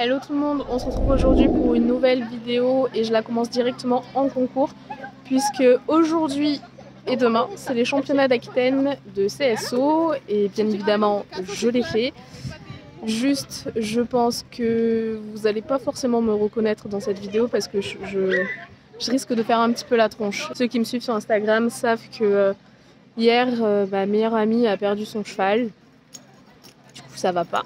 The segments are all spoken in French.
Hello tout le monde, on se retrouve aujourd'hui pour une nouvelle vidéo et je la commence directement en concours puisque aujourd'hui et demain c'est les championnats d'Aquitaine de CSO et bien évidemment je l'ai fait. Juste je pense que vous n'allez pas forcément me reconnaître dans cette vidéo parce que je risque de faire un petit peu la tronche. Ceux qui me suivent sur Instagram savent que hier ma meilleure amie a perdu son cheval, du coup ça va pas.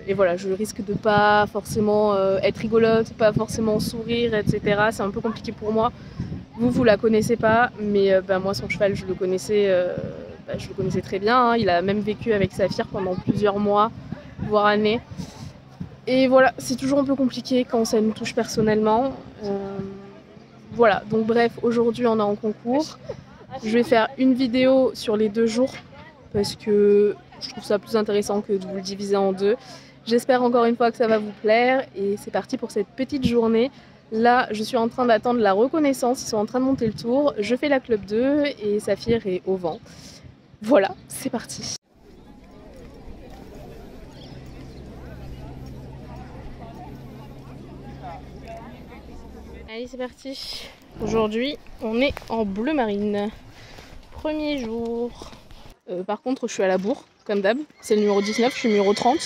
Et voilà, je risque de pas forcément être rigolote, pas forcément sourire, etc. C'est un peu compliqué pour moi. Vous la connaissez pas, mais moi son cheval je le connaissais très bien. Hein. Il a même vécu avec Saphir pendant plusieurs mois, voire années. Et voilà, c'est toujours un peu compliqué quand ça nous touche personnellement. Voilà, donc bref, aujourd'hui on est en concours. Je vais faire une vidéo sur les 2 jours parce que je trouve ça plus intéressant que de vous le diviser en 2. J'espère encore une fois que ça va vous plaire et c'est parti pour cette petite journée. Là, je suis en train d'attendre la reconnaissance, ils sont en train de monter le tour. Je fais la club 2 et Saphir est au vent. Voilà, c'est parti. Allez, c'est parti. Aujourd'hui, on est en bleu marine. Premier jour. Par contre, je suis à la bourre, comme d'hab. C'est le numéro 19, je suis numéro 30.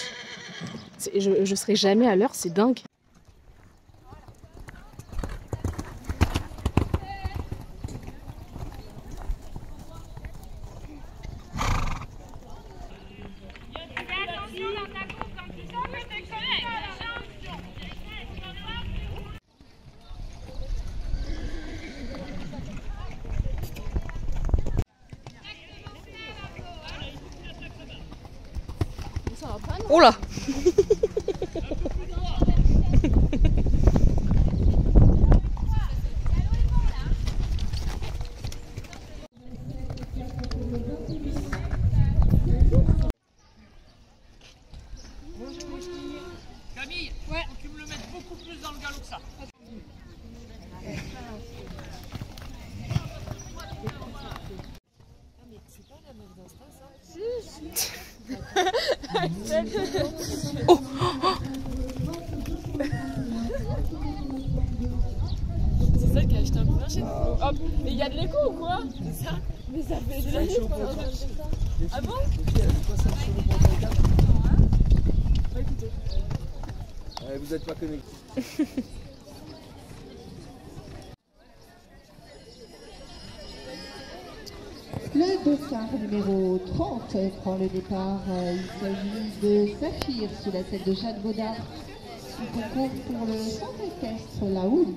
Je serai jamais à l'heure, c'est dingue. Oh là. Camille, ouais. Faut que tu me le mettes beaucoup plus dans le galop que ça. C'est pas la meuf d'Insta ça? Oh. C'est ça qui a acheté un peu chez nous. Hop, et il y a de l'écho ou quoi? C'est ça? Mais ça fait des années qu'on a fait ça. Ah bon? Bah écoutez. Vous n'êtes pas connectés. Le dossard numéro 30 prend le départ. Il s'agit de Saphir sous la tête de Jeanne Baudard. Il concourt pour le centre équestre La Houne.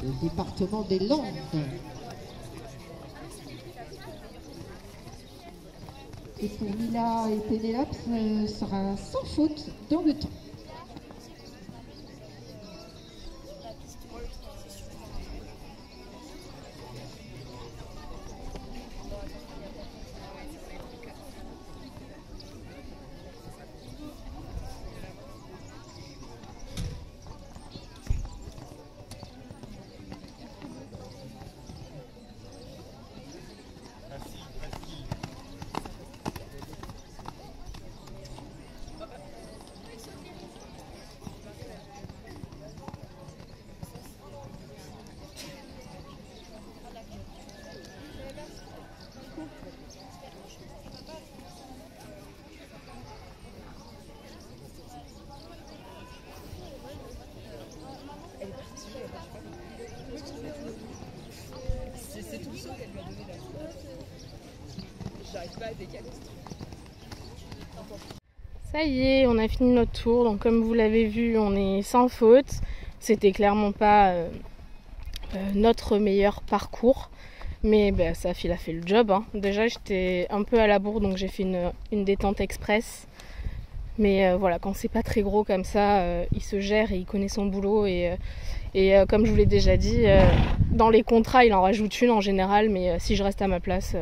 Le département des Landes. Et pour Mila et Pénélope, ce sera sans faute dans le temps. C'est tout ça qu'elle lui a donné là. J'arrive pas à décaler ce truc. Ça y est, on a fini notre tour. Donc comme vous l'avez vu, on est sans faute. C'était clairement pas notre meilleur parcours. Mais Saphir a fait le job. Hein. Déjà, j'étais un peu à la bourre, donc j'ai fait une détente express. Mais voilà, quand c'est pas très gros comme ça, il se gère et il connaît son boulot. Et comme je vous l'ai déjà dit, dans les contrats, il en rajoute une en général. Mais si je reste à ma place,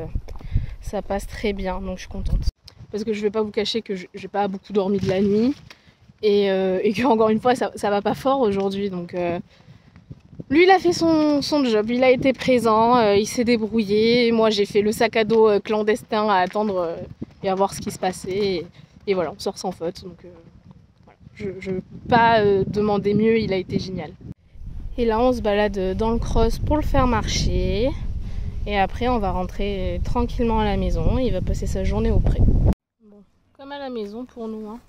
ça passe très bien. Donc je suis contente. Parce que je vais pas vous cacher que j'ai pas beaucoup dormi de la nuit. Et que encore une fois, ça va pas fort aujourd'hui. Donc Lui, il a fait son job, il a été présent, il s'est débrouillé. Moi, j'ai fait le sac à dos clandestin à attendre et à voir ce qui se passait. Et voilà, on sort sans faute. Donc, voilà. Je ne peux pas demander mieux, il a été génial. Et là, on se balade dans le cross pour le faire marcher. Et après, on va rentrer tranquillement à la maison. Il va passer sa journée au pré. Bon, comme à la maison pour nous. Hein.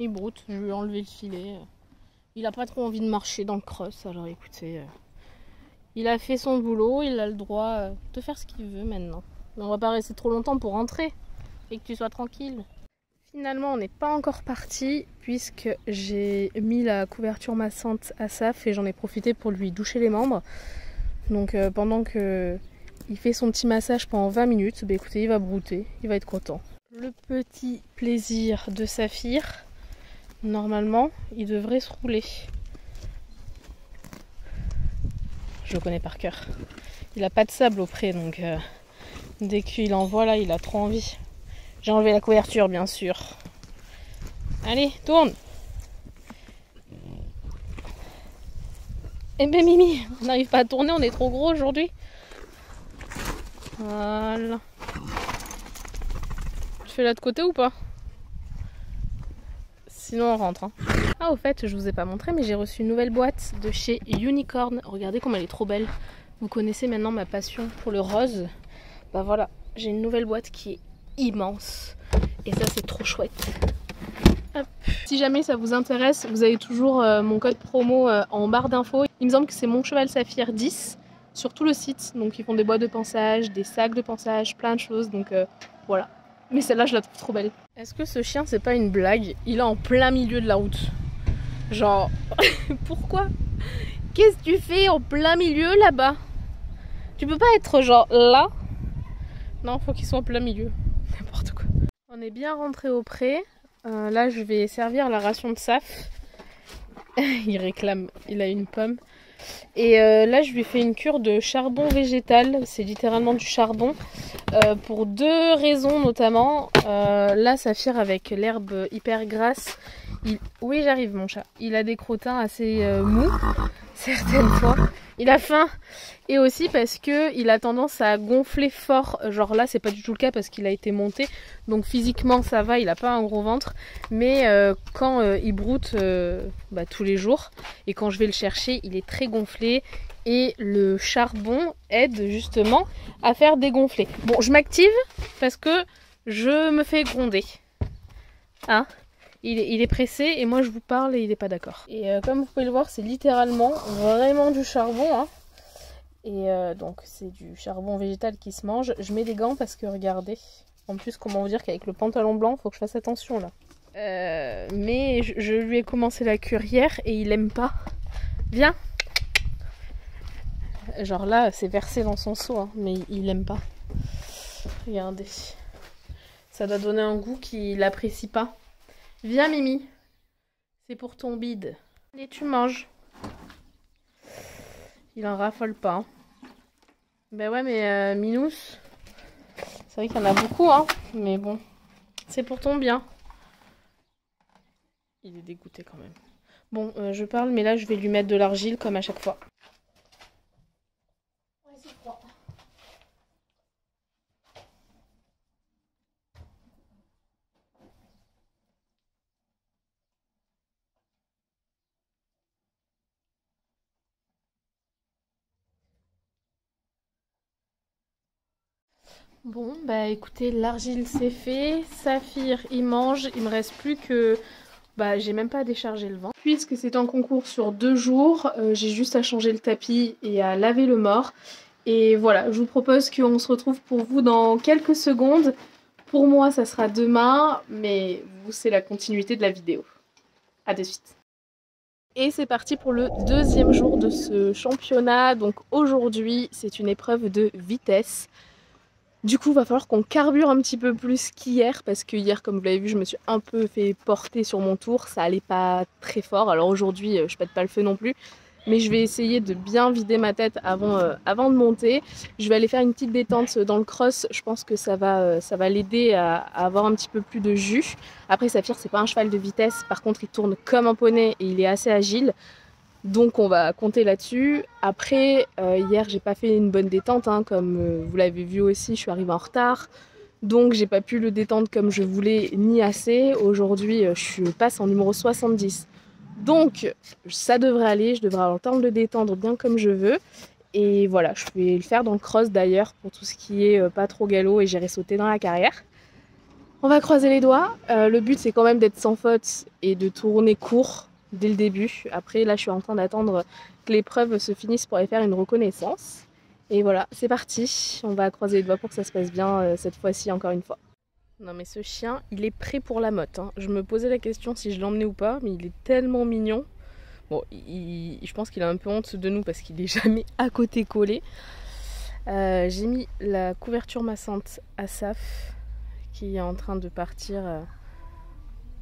Il broute, je lui ai enlevé le filet. Il n'a pas trop envie de marcher dans le cross, alors écoutez, il a fait son boulot, il a le droit de faire ce qu'il veut maintenant. Mais on va pas rester trop longtemps pour rentrer et que tu sois tranquille. Finalement, on n'est pas encore parti puisque j'ai mis la couverture massante à Saf et j'en ai profité pour lui doucher les membres. Donc pendant qu'il fait son petit massage pendant 20 minutes, bah, écoutez, il va brouter, il va être content. Le petit plaisir de Saphir. Normalement, il devrait se rouler. Je le connais par cœur. Il n'a pas de sable au pré, donc dès qu'il en voit là, il a trop envie. J'ai enlevé la couverture, bien sûr. Allez, tourne. Eh ben Mimi, on n'arrive pas à tourner, on est trop gros aujourd'hui. Voilà. Tu fais là de côté ou pas ? Sinon on rentre. Hein. Ah au fait, je vous ai pas montré, mais j'ai reçu une nouvelle boîte de chez Unicorn. Regardez comme elle est trop belle. Vous connaissez maintenant ma passion pour le rose. Bah voilà, j'ai une nouvelle boîte qui est immense. Et ça c'est trop chouette. Hop. Si jamais ça vous intéresse, vous avez toujours mon code promo en barre d'infos. Il me semble que c'est Mon Cheval Saphir 10 sur tout le site. Donc ils font des boîtes de pansage, des sacs de pansage, plein de choses. Donc voilà. Mais celle-là, je la trouve trop belle. Est-ce que ce chien, c'est pas une blague? Il est en plein milieu de la route. Genre, pourquoi? Qu'est-ce que tu fais en plein milieu là-bas? Tu peux pas être genre là? Non, faut qu'il soit en plein milieu. N'importe quoi. On est bien rentré au pré. Là, je vais servir la ration de Saf. Il réclame, il a une pomme. Et là, je lui ai fait une cure de charbon végétal. C'est littéralement du charbon. Pour deux raisons notamment. Là, Saphir avec l'herbe hyper grasse. Oui, j'arrive mon chat. Il a des crottins assez mous, certaines fois. Il a faim. Et aussi parce que il a tendance à gonfler fort. Genre là, c'est pas du tout le cas parce qu'il a été monté. Donc physiquement, ça va. Il a pas un gros ventre. Mais quand il broute tous les jours et quand je vais le chercher, il est très gonflé. Et le charbon aide justement à faire dégonfler. Bon, je m'active parce que je me fais gronder. Hein? Il est pressé et moi je vous parle et il n'est pas d'accord. Et comme vous pouvez le voir, c'est littéralement vraiment du charbon. Hein. Et donc c'est du charbon végétal qui se mange. Je mets des gants parce que regardez. En plus, comment vous dire qu'avec le pantalon blanc, il faut que je fasse attention là. Mais je lui ai commencé la cure hier et il aime pas. Viens! Genre là, c'est versé dans son seau, hein, mais il aime pas. Regardez. Ça doit donner un goût qu'il apprécie pas. Viens Mimi. C'est pour ton bide. Allez, tu manges. Il en raffole pas. Hein. Ben ouais, mais Minous, c'est vrai qu'il y en a beaucoup, hein. Mais bon, c'est pour ton bien. Il est dégoûté quand même. Bon, je parle, mais là, je vais lui mettre de l'argile comme à chaque fois. Bon, bah écoutez, l'argile c'est fait, Saphir il mange, il me reste plus que... Bah j'ai même pas à décharger le vent. Puisque c'est un concours sur 2 jours, j'ai juste à changer le tapis et à laver le mort. Et voilà, je vous propose qu'on se retrouve pour vous dans quelques secondes. Pour moi ça sera demain, mais vous c'est la continuité de la vidéo. A de suite. Et c'est parti pour le 2e jour de ce championnat. Donc aujourd'hui c'est une épreuve de vitesse. Du coup, il va falloir qu'on carbure un petit peu plus qu'hier parce que hier, comme vous l'avez vu, je me suis un peu fait porter sur mon tour. Ça allait pas très fort. Alors aujourd'hui, je pète pas le feu non plus. Mais je vais essayer de bien vider ma tête avant de monter. Je vais aller faire une petite détente dans le cross. Je pense que ça va l'aider à avoir un petit peu plus de jus. Après, Saphir, c'est pas un cheval de vitesse. Par contre, il tourne comme un poney et il est assez agile. Donc on va compter là-dessus. Après, hier j'ai pas fait une bonne détente, hein, comme vous l'avez vu aussi, je suis arrivée en retard. Donc j'ai pas pu le détendre comme je voulais ni assez. Aujourd'hui je passe en numéro 70. Donc ça devrait aller, je devrais avoir le temps de le détendre bien comme je veux. Et voilà, je vais le faire dans le cross d'ailleurs pour tout ce qui est pas trop galop et j'irai sauter dans la carrière. On va croiser les doigts. Le but c'est quand même d'être sans faute et de tourner court dès le début. Après là je suis en train d'attendre que l'épreuve se finisse pour aller faire une reconnaissance. Et voilà, c'est parti. On va croiser les doigts pour que ça se passe bien cette fois-ci encore une fois. Non mais ce chien, il est prêt pour la motte, hein. Je me posais la question si je l'emmenais ou pas, mais il est tellement mignon. Bon, je pense qu'il a un peu honte de nous parce qu'il est jamais à côté collé. J'ai mis la couverture massante à Saf qui est en train de partir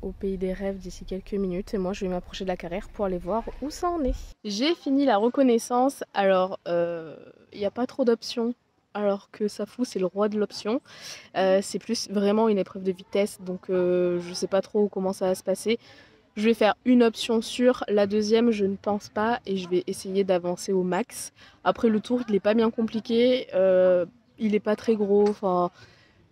au pays des rêves d'ici quelques minutes et moi je vais m'approcher de la carrière pour aller voir où ça en est. J'ai fini la reconnaissance, alors il n'y a pas trop d'options alors que Safou c'est le roi de l'option. C'est plus vraiment une épreuve de vitesse donc je sais pas trop comment ça va se passer. Je vais faire une option sûre, la deuxième je ne pense pas et je vais essayer d'avancer au max. Après le tour il n'est pas bien compliqué, il n'est pas très gros, enfin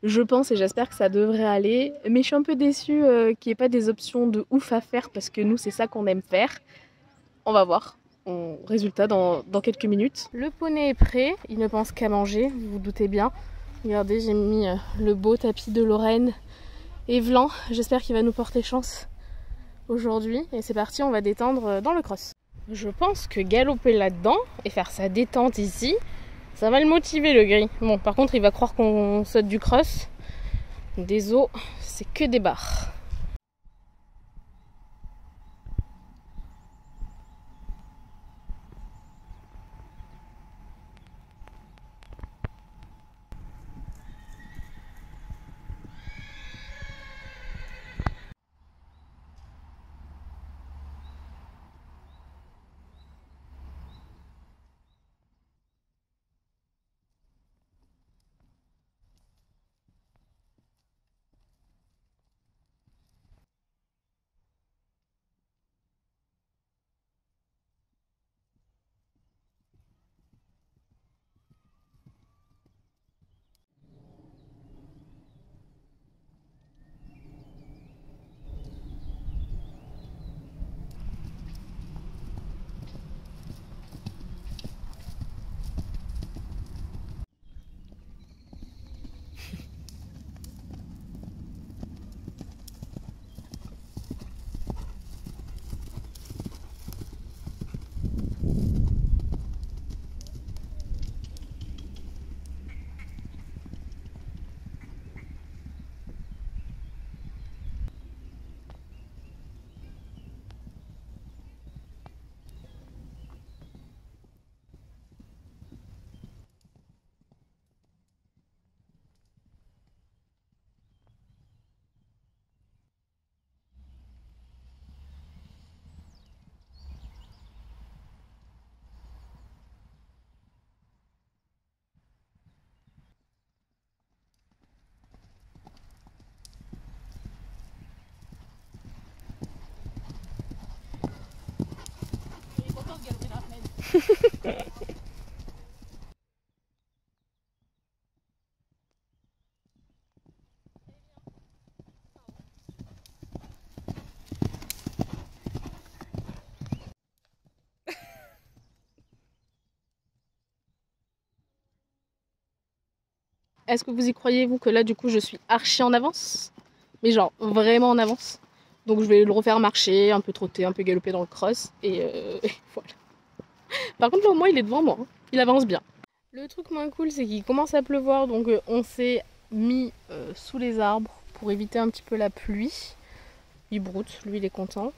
je pense et j'espère que ça devrait aller. Mais je suis un peu déçue qu'il n'y ait pas des options de ouf à faire parce que nous c'est ça qu'on aime faire. On va voir. Résultat dans quelques minutes. Le poney est prêt, il ne pense qu'à manger, vous vous doutez bien. Regardez, j'ai mis le beau tapis de Lorraine et Vlan. J'espère qu'il va nous porter chance aujourd'hui. Et c'est parti, on va détendre dans le cross. Je pense que galoper là-dedans et faire sa détente ici, ça va le motiver le gris. Bon, par contre, il va croire qu'on saute du cross. Des os, c'est que des barres. Est-ce que vous y croyez, vous, que là, du coup, je suis archi en avance? Mais genre, vraiment en avance. Donc je vais le refaire marcher, un peu trotter, un peu galoper dans le cross. Et voilà. Par contre, là, au moins, il est devant moi. Hein. Il avance bien. Le truc moins cool, c'est qu'il commence à pleuvoir. Donc on s'est mis sous les arbres pour éviter un petit peu la pluie. Il broute, lui, il est content.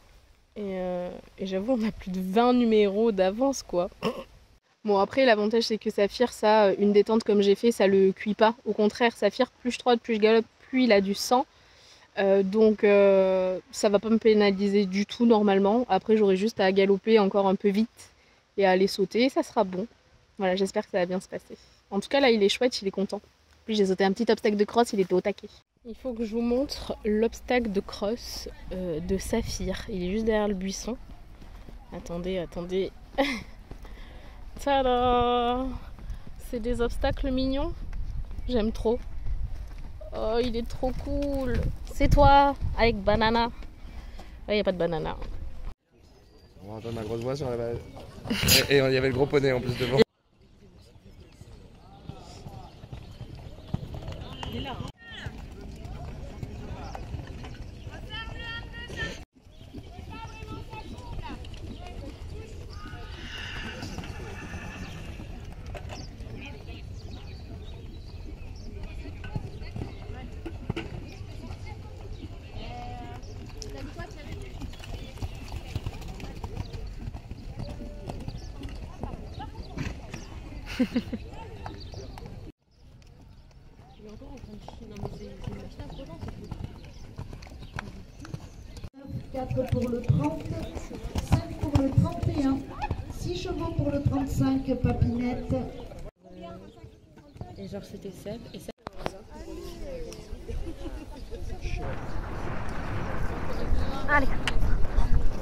Et j'avoue, on a plus de 20 numéros d'avance, quoi. Bon, après, l'avantage, c'est que Saphir, ça, une détente comme j'ai fait, ça le cuit pas. Au contraire, Saphir, plus je trotte, plus je galope, plus il a du sang. Donc ça va pas me pénaliser du tout normalement. Après, j'aurai juste à galoper encore un peu vite et à aller sauter, et ça sera bon. Voilà, j'espère que ça va bien se passer. En tout cas, là, il est chouette, il est content. Puis j'ai sauté un petit obstacle de cross, il était au taquet. Il faut que je vous montre l'obstacle de cross de Saphir. Il est juste derrière le buisson. Attendez, attendez. Tada! C'est des obstacles mignons. J'aime trop. Oh, il est trop cool. C'est toi, avec banana. Ah, il n'y a pas de banana. On va entendre ma grosse voix sur la balle. Et il y avait le gros poney en plus devant. Il est là. Quatre pour le 30, 5 pour le 31, 6 chevaux pour le 35, Papinette. Et genre c'était Seb et Seb. Allez,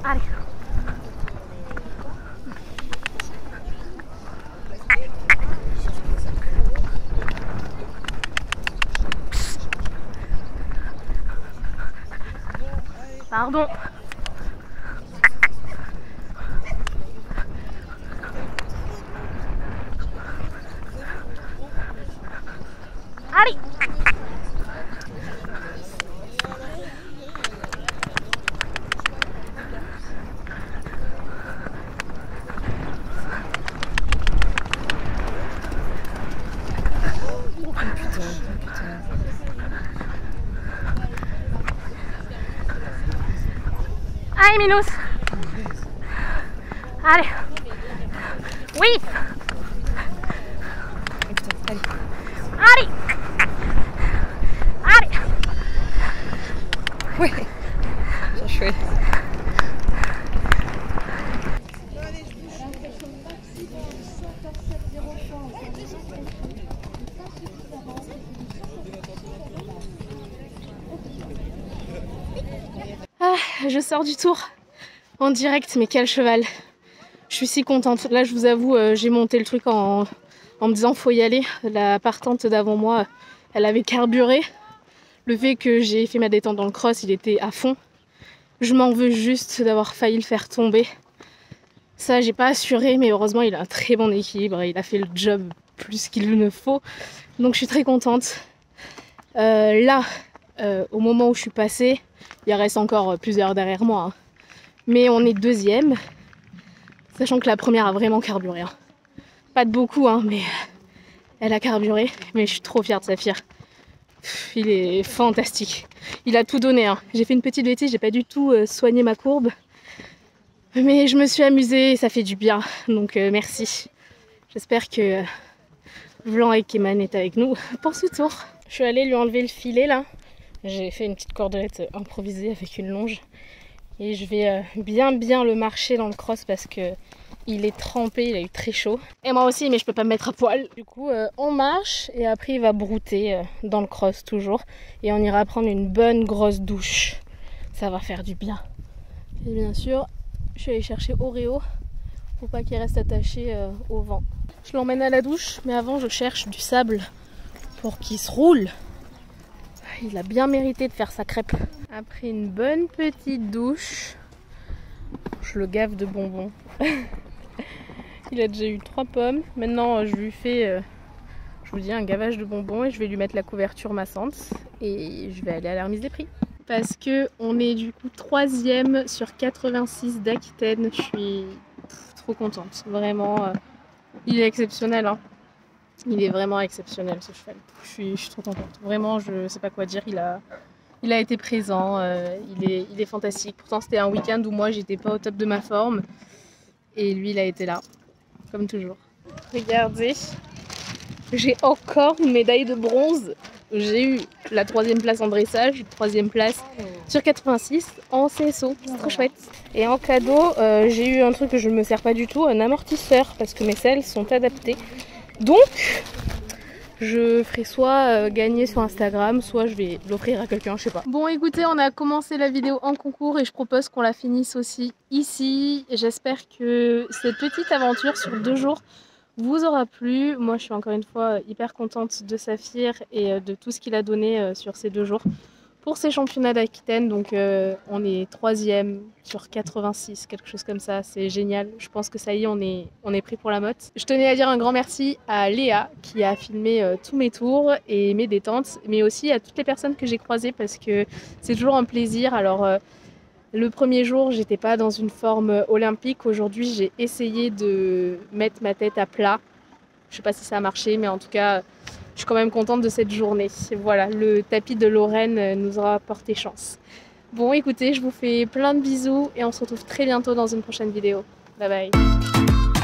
allez. Pardon. Allez. Allez Minous. Allez. Oui. Allez. Allez. Oui. C'est chouette. Ah, je sors du tour en direct, mais quel cheval! Je suis si contente. Là, je vous avoue, j'ai monté le truc en me disant faut y aller. La partante d'avant moi, elle avait carburé. Le fait que j'ai fait ma détente dans le cross, il était à fond. Je m'en veux juste d'avoir failli le faire tomber. Ça, j'ai pas assuré, mais heureusement, il a un très bon équilibre. Il a fait le job plus qu'il ne faut. Donc, je suis très contente. Là, au moment où je suis passée, il reste encore plusieurs derrière moi. Hein. Mais on est deuxième. Sachant que la première a vraiment carburé. Hein. Pas de beaucoup, hein, mais elle a carburé. Mais je suis trop fière de Saphir. Il est fantastique. Il a tout donné. Hein. J'ai fait une petite bêtise, j'ai pas du tout soigné ma courbe. Mais je me suis amusée et ça fait du bien. Donc merci. J'espère que Vlan et Keman est avec nous pour ce tour. Je suis allée lui enlever le filet là. J'ai fait une petite cordelette improvisée avec une longe. Et je vais bien le marcher dans le cross parce que il est trempé, il a eu très chaud. Et moi aussi, mais je peux pas me mettre à poil. Du coup, on marche et après il va brouter dans le cross toujours. Et on ira prendre une bonne grosse douche. Ça va faire du bien. Et bien sûr, je suis allée chercher Oreo pour pas qu'il reste attaché au vent. Je l'emmène à la douche, mais avant je cherche du sable pour qu'il se roule. Il a bien mérité de faire sa crêpe. Après une bonne petite douche, je le gave de bonbons. Il a déjà eu 3 pommes. Maintenant, je lui fais, je vous dis, un gavage de bonbons et je vais lui mettre la couverture massante et je vais aller à la remise des prix. Parce que on est du coup 3e sur 86 d'Aquitaine. Je suis trop contente. Vraiment, il est exceptionnel. Hein. Il est vraiment exceptionnel ce cheval. Je suis trop contente. Vraiment, je sais pas quoi dire. Il a été présent. Il est fantastique. Pourtant, c'était un week-end où moi, j'étais pas au top de ma forme. Et lui, il a été là. Comme toujours. Regardez. J'ai encore une médaille de bronze. J'ai eu la 3e place en dressage, 3e place sur 86 en CSO. C'est trop chouette. Et en cadeau, j'ai eu un truc que je ne me sers pas du tout, un amortisseur, parce que mes selles sont adaptées. Donc, Je ferai soit gagner sur Instagram, soit je vais l'offrir à quelqu'un, je sais pas. Bon écoutez, on a commencé la vidéo en concours et je propose qu'on la finisse aussi ici. J'espère que cette petite aventure sur 2 jours vous aura plu. Moi je suis encore une fois hyper contente de Saphir et de tout ce qu'il a donné sur ces 2 jours. Pour ces championnats d'Aquitaine, donc on est 3e sur 86, quelque chose comme ça, c'est génial. Je pense que ça y est, on est pris pour la motte. Je tenais à dire un grand merci à Léa qui a filmé tous mes tours et mes détentes, mais aussi à toutes les personnes que j'ai croisées parce que c'est toujours un plaisir. Alors le premier jour, j'étais pas dans une forme olympique. Aujourd'hui, j'ai essayé de mettre ma tête à plat. Je sais pas si ça a marché, mais en tout cas, je suis quand même contente de cette journée. Voilà, le tapis de Lorraine nous aura porté chance. Bon, écoutez, je vous fais plein de bisous et on se retrouve très bientôt dans une prochaine vidéo. Bye bye.